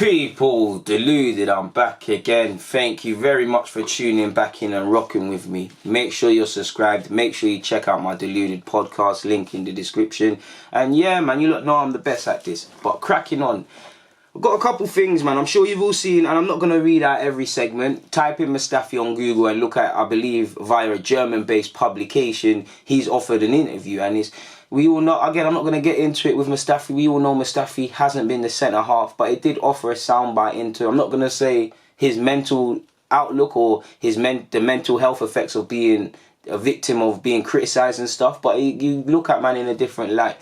People, Deluded, I'm back again. Thank you very much for tuning back in and rocking with me. Make sure you're subscribed. Make sure you check out my Deluded podcast, link in the description. And yeah, man, you lot know I'm the best at this. But cracking on. I've got a couple things, man. I'm sure you've all seen, and I'm not going to read out every segment. Type in Mustafi on Google and look at, I believe, via a German-based publication, he's offered an interview. And we all know, again, I'm not going to get into it with Mustafi. We all know Mustafi hasn't been the centre-half, but it did offer a soundbite into, I'm not going to say his mental outlook or the mental health effects of being a victim of being criticised and stuff, but you look at man in a different light.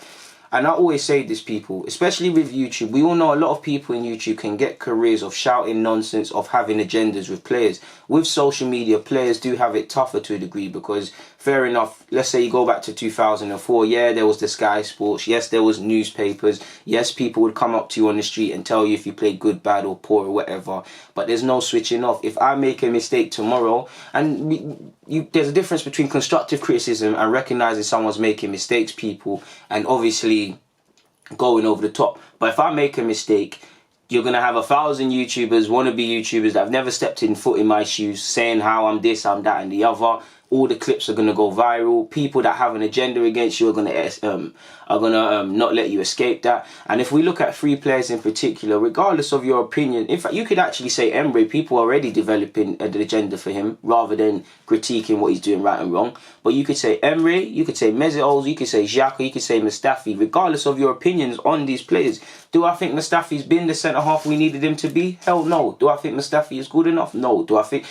And I always say this, people, especially with YouTube, we all know a lot of people in YouTube can get careers of shouting nonsense, of having agendas with players. With social media, players do have it tougher to a degree because, fair enough, let's say you go back to 2004, yeah, there was the Sky Sports, yes, there was newspapers, yes, people would come up to you on the street and tell you if you played good, bad or poor or whatever, but there's no switching off. If I make a mistake tomorrow, and there's a difference between constructive criticism and recognizing someone's making mistakes, people, and obviously going over the top. But if I make a mistake, you're going to have 1,000 YouTubers, wannabe YouTubers that have never stepped in foot in my shoes saying how I'm this, I'm that and the other. All the clips are going to go viral. People that have an agenda against you are going to not let you escape that. And if we look at three players in particular, regardless of your opinion, in fact, you could actually say Emre, people are already developing an agenda for him rather than critiquing what he's doing right and wrong. But you could say Emre, you could say Mesut Ozil, you could say Xhaka, you could say Mustafi, regardless of your opinions on these players. Do I think Mustafi's been the centre-half we needed him to be? Hell no. Do I think Mustafi is good enough? No. Do I think...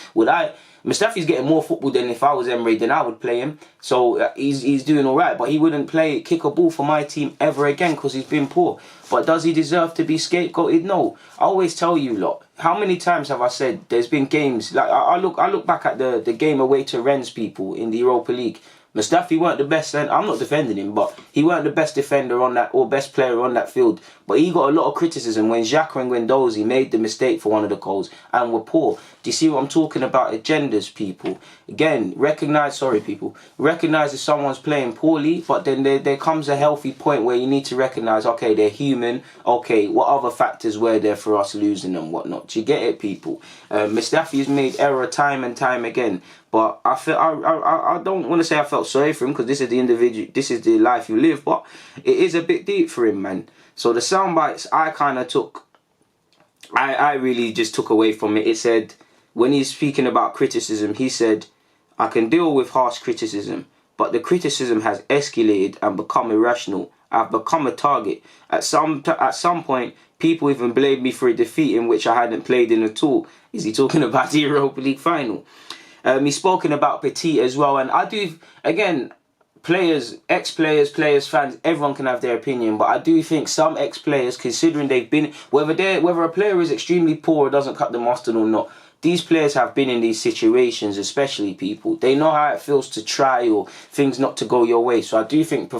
Mustafi's getting more football than if I was Emre, then I would play him. So he's doing all right, but he wouldn't kick a ball for my team ever again because he's been poor. But does he deserve to be scapegoated? No. I always tell you lot, how many times have I said there's been games, like I look back at the game away to Rennes, people, in the Europa League. Mustafi weren't the best, and I'm not defending him, but he weren't the best defender on that, or best player on that field. But he got a lot of criticism when Xhaka and Guendouzi made the mistake for one of the goals and were poor. Do you see what I'm talking about? Agendas, people. Again, recognize if someone's playing poorly, but then there comes a healthy point where you need to recognize, okay, they're human. Okay, what other factors were there for us losing and whatnot? Do you get it, people? Mustafi's made error time and time again. But I don't want to say I felt sorry for him because this is the individual, this is the life you live. But it is a bit deep for him, man. So the sound bites I kind of took, I really just took away from it. It said, when he's speaking about criticism, he said, I can deal with harsh criticism, but the criticism has escalated and become irrational. I've become a target. At some point, people even blamed me for a defeat in which I hadn't played in at all. Is he talking about the Europa League final? He's spoken about Petit as well, and I do, again, players, ex-players, players, fans, everyone can have their opinion, but I do think some ex-players, considering they've been, whether a player is extremely poor or doesn't cut the mustard or not, these players have been in these situations, especially, people. They know how it feels to try or things not to go your way. So I do think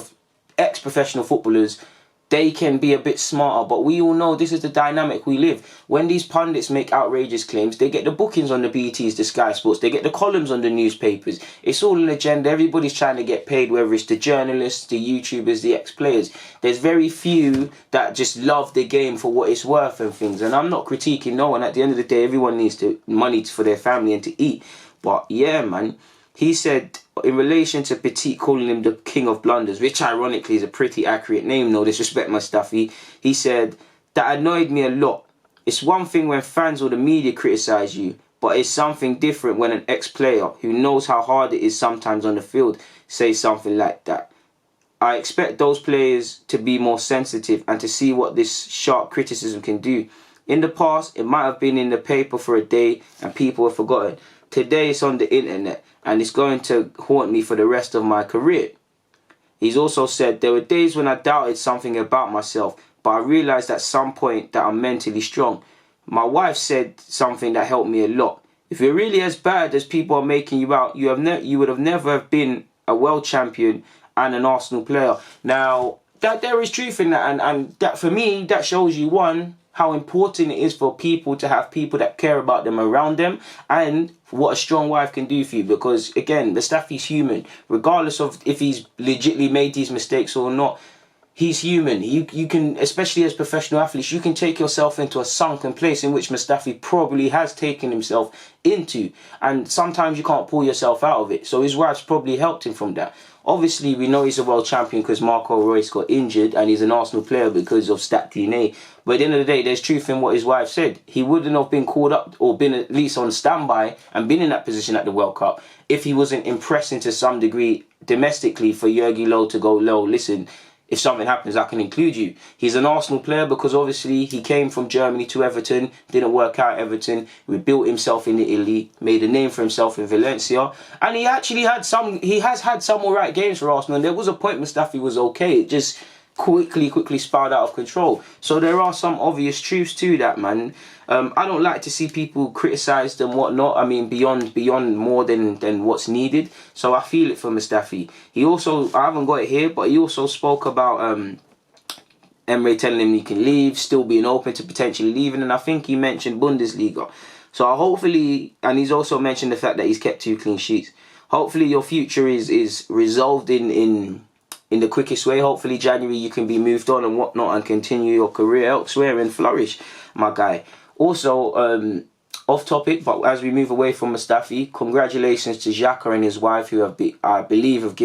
ex-professional footballers, they can be a bit smarter, but we all know this is the dynamic we live. When these pundits make outrageous claims, they get the bookings on the BTs, the Sky Sports, they get the columns on the newspapers. It's all an agenda. Everybody's trying to get paid, whether it's the journalists, the YouTubers, the ex-players. There's very few that just love the game for what it's worth and things. And I'm not critiquing no one. At the end of the day, everyone needs money for their family and to eat. But yeah, man. He said, in relation to Petit calling him the king of blunders, which ironically is a pretty accurate name, no disrespect, Mustafi, he said, that annoyed me a lot. It's one thing when fans or the media criticise you, but it's something different when an ex-player who knows how hard it is sometimes on the field says something like that. I expect those players to be more sensitive and to see what this sharp criticism can do. In the past, it might have been in the paper for a day and people have forgotten. Today it's on the internet and it's going to haunt me for the rest of my career. He's also said, there were days when I doubted something about myself, but I realised at some point that I'm mentally strong. My wife said something that helped me a lot. If you're really as bad as people are making you out, you would have never have been a world champion and an Arsenal player. Now, that there is truth in that, and that for me, that shows you, one, how important it is for people to have people that care about them around them, and what a strong wife can do for you. Because again, Mustafi's human, regardless of if he's legitimately made these mistakes or not. He's human. You can, especially as professional athletes, you can take yourself into a sunken place in which Mustafi probably has taken himself into. And sometimes you can't pull yourself out of it. So his wife's probably helped him from that. Obviously, we know he's a world champion because Marco Reus got injured, and he's an Arsenal player because of stat DNA. But at the end of the day, there's truth in what his wife said. He wouldn't have been called up or been at least on standby and been in that position at the World Cup if he wasn't impressing to some degree domestically for Jurgen Low to go, Low, listen, if something happens, I can include you. He's an Arsenal player because obviously he came from Germany to Everton, didn't work out at Everton, rebuilt himself in Italy, made a name for himself in Valencia, and he has had some alright games for Arsenal, and there was a point Mustafi was okay. It just quickly spiraled out of control. So there are some obvious truths to that, man. I don't like to see people criticised and whatnot. I mean, beyond more than what's needed. So I feel it for Mustafi. He also, I haven't got it here, but he also spoke about Emre telling him he can leave, still being open to potentially leaving, and I think he mentioned Bundesliga. So hopefully, and he's also mentioned the fact that he's kept 2 clean sheets. Hopefully your future is resolved in the quickest way. Hopefully January you can be moved on and whatnot and continue your career elsewhere and flourish, my guy. Also, off topic, but as we move away from Mustafi, congratulations to Xhaka and his wife, who I believe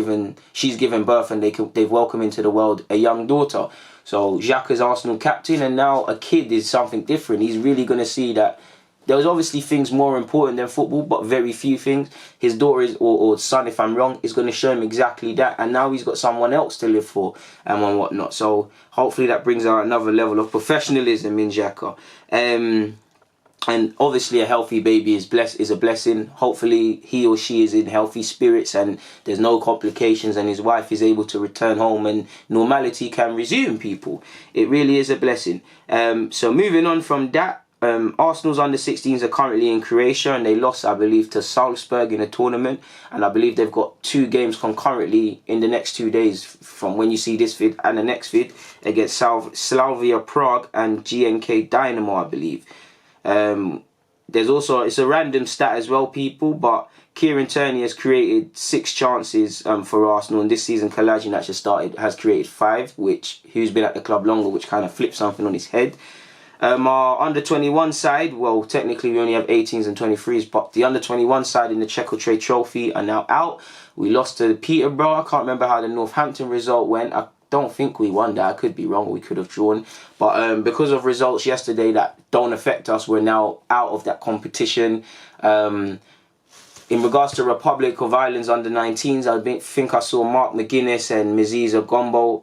she's given birth and they've welcomed into the world a young daughter. So Xhaka's Arsenal captain, and now a kid is something different. He's really going to see that there was obviously things more important than football, but very few things. His daughter is, or son, if I'm wrong, is going to show him exactly that. And now he's got someone else to live for and whatnot. So hopefully that brings out another level of professionalism in Xhaka. And obviously a healthy baby is a blessing. Hopefully he or she is in healthy spirits and there's no complications and his wife is able to return home and normality can resume, people. It really is a blessing. So moving on from that, Arsenal's under-16s are currently in Croatia and they lost, I believe, to Salzburg in a tournament, and I believe they've got 2 games concurrently in the next 2 days from when you see this vid and the next vid against Slavia Prague and GNK Dynamo, I believe. There's also, it's a random stat as well, people, but Kieran Tierney has created 6 chances for Arsenal, and this season Kolasinac has created 5, who's been at the club longer, which kind of flips something on his head. Our under-21 side, well, technically we only have 18s and 23s, but the under-21 side in the Checkatrade Trophy are now out. We lost to Peterborough. I can't remember how the Northampton result went. I don't think we won that. I could be wrong. We could have drawn. But because of results yesterday that don't affect us, we're now out of that competition. In regards to Republic of Ireland's under-19s, I think I saw Mark McGuinness and Mziza Gombo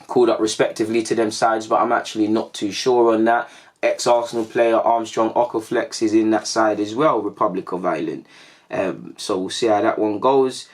called up respectively to them sides, but I'm actually not too sure on that. Ex-Arsenal player Armstrong Okaflex is in that side as well, Republic of Ireland. So we'll see how that one goes.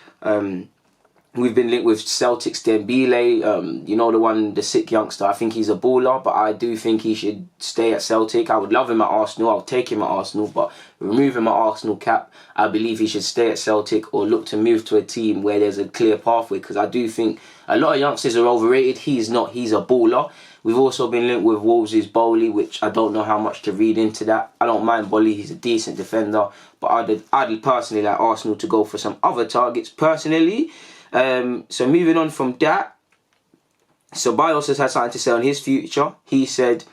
We've been linked with Celtic's Dembele, you know, the sick youngster. I think he's a baller, but I do think he should stay at Celtic. I would love him at Arsenal. I'll take him at Arsenal, but remove him at Arsenal cap. I believe he should stay at Celtic or look to move to a team where there's a clear pathway, because I do think a lot of youngsters are overrated. He's not. He's a baller. We've also been linked with Wolves' Bowley, which I don't know how much to read into that. I don't mind Bowley. He's a decent defender, but I'd personally like Arsenal to go for some other targets personally. So moving on from that, Ceballos has had something to say on his future. He said,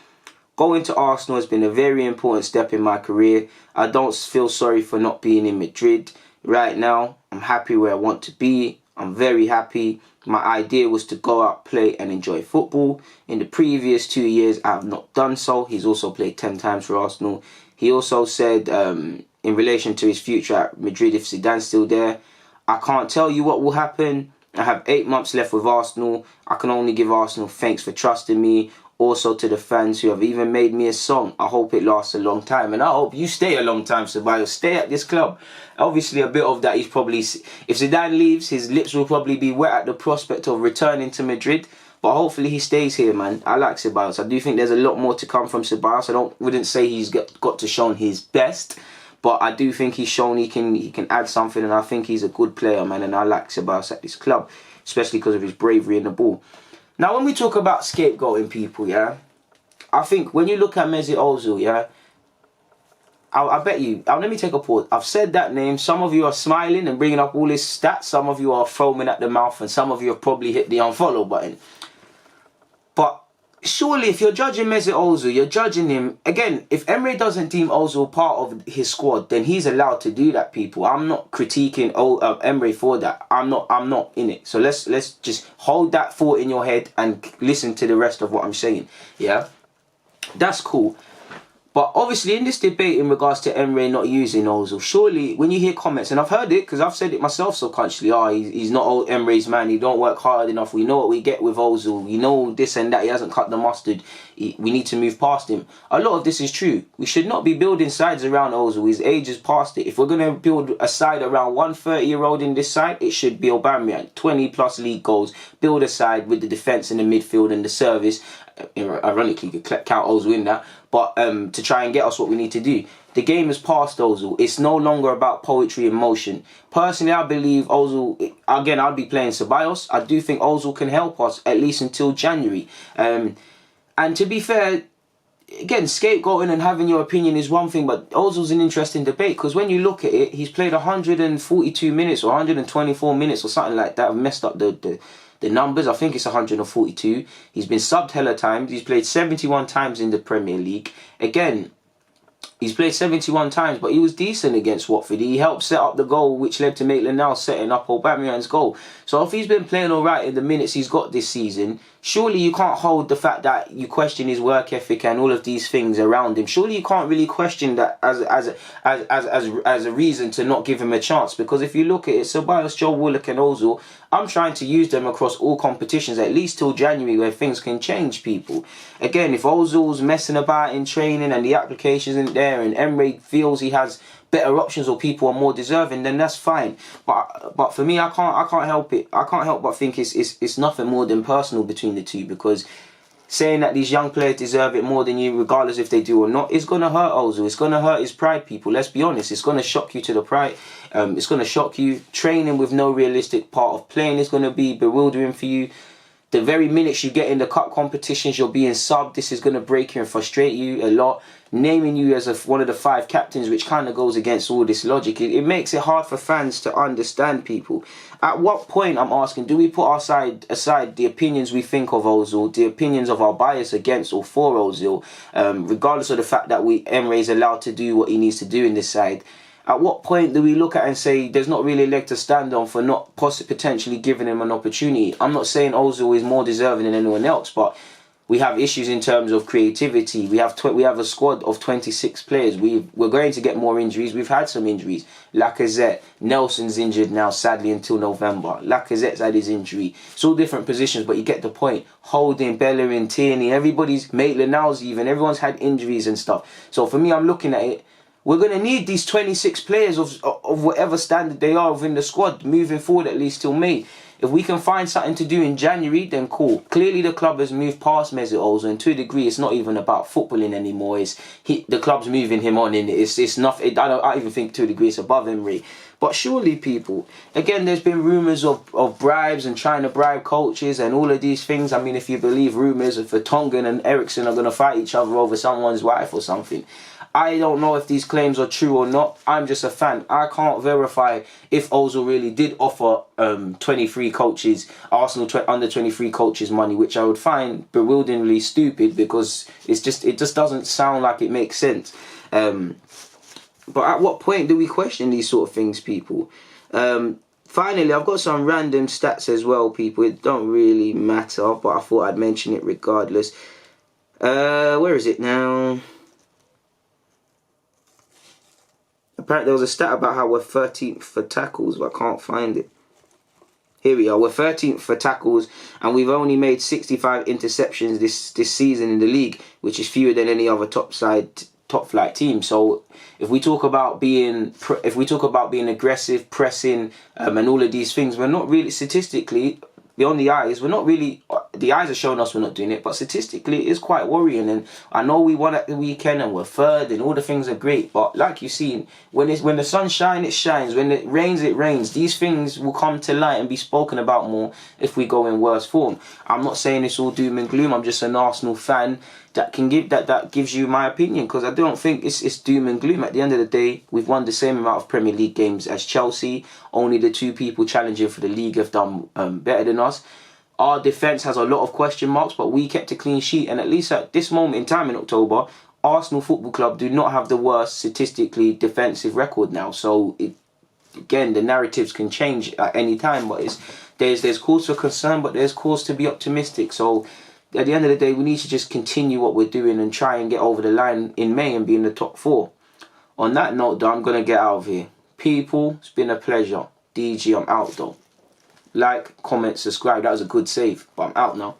going to Arsenal has been a very important step in my career. I don't feel sorry for not being in Madrid. Right now, I'm happy where I want to be. I'm very happy. My idea was to go out, play and enjoy football. In the previous 2 years, I have not done so. He's also played 10 times for Arsenal. He also said, in relation to his future at Madrid, if Zidane's still there, I can't tell you what will happen. I have 8 months left with Arsenal. I can only give Arsenal thanks for trusting me. Also to the fans who have even made me a song. I hope it lasts a long time. And I hope you stay a long time, Ceballos. Stay at this club. Obviously, a bit of that is probably... If Zidane leaves, his lips will probably be wet at the prospect of returning to Madrid. But hopefully he stays here, man. I like Ceballos. I do think there's a lot more to come from Ceballos. I wouldn't say he's got to show his best. But I do think he's shown he can add something, and I think he's a good player, man. And I like Ceballos at this club, especially because of his bravery in the ball. Now, when we talk about scapegoating people, yeah, I think when you look at Mesut Ozil, yeah, I bet you, let me take a pause. I've said that name. Some of you are smiling and bringing up all his stats. Some of you are foaming at the mouth, and some of you have probably hit the unfollow button. surely if you're judging Mesut Ozil, you're judging him again. If Emre doesn't deem Ozil part of his squad, then he's allowed to do that. People, I'm not critiquing Emre for that. I'm not in it. So let's just hold that thought in your head and listen to the rest of what I'm saying. Yeah, that's cool. But obviously in this debate in regards to Emre not using Ozil, surely when you hear comments, and I've heard it because I've said it myself subconsciously, he's not Emre's man, he don't work hard enough, we know what we get with Ozil, we know this and that, he hasn't cut the mustard, we need to move past him. A lot of this is true. We should not be building sides around Ozil, his age is past it. If we're going to build a side around one 30-year-old in this side, it should be Aubameyang, 20 plus league goals, build a side with the defence and the midfield and the service. Ironically, you could count Ozil in that, but to try and get us what we need to do. The game is past Ozil. It's no longer about poetry in motion. Personally, I believe Ozil, again, I'll be playing Ceballos. I do think Ozil can help us at least until January. And to be fair, again, scapegoating and having your opinion is one thing, but Ozil's an interesting debate because when you look at it, he's played 142 minutes or 124 minutes or something like that. I've messed up the numbers. I think it's 142. He's been subbed hella times. He's played 71 times in the Premier League. Again, he's played 71 times, but he was decent against Watford. He helped set up the goal, which led to Maitland-Niles setting up Aubameyang's goal. So if he's been playing all right in the minutes he's got this season, surely you can't hold the fact that you question his work ethic and all of these things around him. Surely you can't really question that as a reason to not give him a chance. Because if you look at it, Ceballos, Joe Willock and Ozil, I'm trying to use them across all competitions, at least till January, where things can change, people. Again, if Ozil's messing about in training and the application isn't there and Emre feels he has better options or people are more deserving, then that's fine. But for me, I can't help it. I can't help but think it's nothing more than personal between the two, because saying that these young players deserve it more than you, regardless if they do or not, is going to hurt Ozil. It's going to hurt his pride, people. Let's be honest. It's going to shock you to the pride. It's going to shock you. Training with no realistic part of playing is going to be bewildering for you. The very minutes you get in the cup competitions, you're being subbed. This is going to break you and frustrate you a lot. Naming you as one of the 5 captains, which kind of goes against all this logic. It makes it hard for fans to understand, people. At what point, I'm asking, do we put aside the opinions we think of Ozil, the opinions of our bias against or for Ozil, regardless of the fact that Emre is allowed to do what he needs to do in this side? At what point do we look at and say there's not really a leg to stand on for not potentially giving him an opportunity? I'm not saying Ozil is more deserving than anyone else, but we have issues in terms of creativity. We have a squad of 26 players. We're going to get more injuries. We've had some injuries. Lacazette, Nelson's injured now, sadly, until November. Lacazette's had his injury. It's all different positions, but you get the point. Holding, Bellerin, Tierney, everybody's, Maitland-Niles even, everyone's had injuries and stuff. So for me, I'm looking at it. We're going to need these 26 players of whatever standard they are within the squad moving forward, at least till May. If we can find something to do in January, then cool. Clearly the club has moved past Mesut Ozil, and to a degree it's not even about footballing anymore. The club's moving him on in it. It's nothing. I even think to a degree it's above Emery. But surely, people, again, there's been rumours of bribes and trying to bribe coaches and all of these things. I mean, if you believe rumours of Vertonghen and Eriksen are going to fight each other over someone's wife or something. I don't know if these claims are true or not. I'm just a fan. I can't verify if Ozil really did offer 23 coaches, Arsenal under 23 coaches money, which I would find bewilderingly stupid because it just doesn't sound like it makes sense. But at what point do we question these sort of things, people? Finally, I've got some random stats as well, people. It don't really matter, but I thought I'd mention it regardless. Where is it now? Apparently there was a stat about how we're 13th for tackles, but I can't find it. Here we are. We're 13th for tackles, and we've only made 65 interceptions this season in the league, which is fewer than any other top flight team. So if we talk about being aggressive, pressing, and all of these things, we're not really statistically. Beyond the eyes, the eyes are showing us we're not doing it, but statistically it is quite worrying. And I know we won at the weekend and we're third and all the things are great, but like you've seen, when the sun shines, it shines. When it rains. These things will come to light and be spoken about more if we go in worse form. I'm not saying it's all doom and gloom. I'm just an Arsenal fan that gives you my opinion, because I don't think it's doom and gloom. At the end of the day, we've won the same amount of Premier League games as Chelsea. Only the 2 people challenging for the league have done better than us. Our defence has a lot of question marks, but we kept a clean sheet. And at least at this moment in time in October, Arsenal Football Club do not have the worst statistically defensive record now. So, again, the narratives can change at any time. But there's cause for concern, but there's cause to be optimistic. So, at the end of the day, we need to just continue what we're doing and try and get over the line in May and be in the top 4. On that note, though, I'm going to get out of here. People, it's been a pleasure. DG, I'm out, though. Like, comment, subscribe. That was a good save, but I'm out now.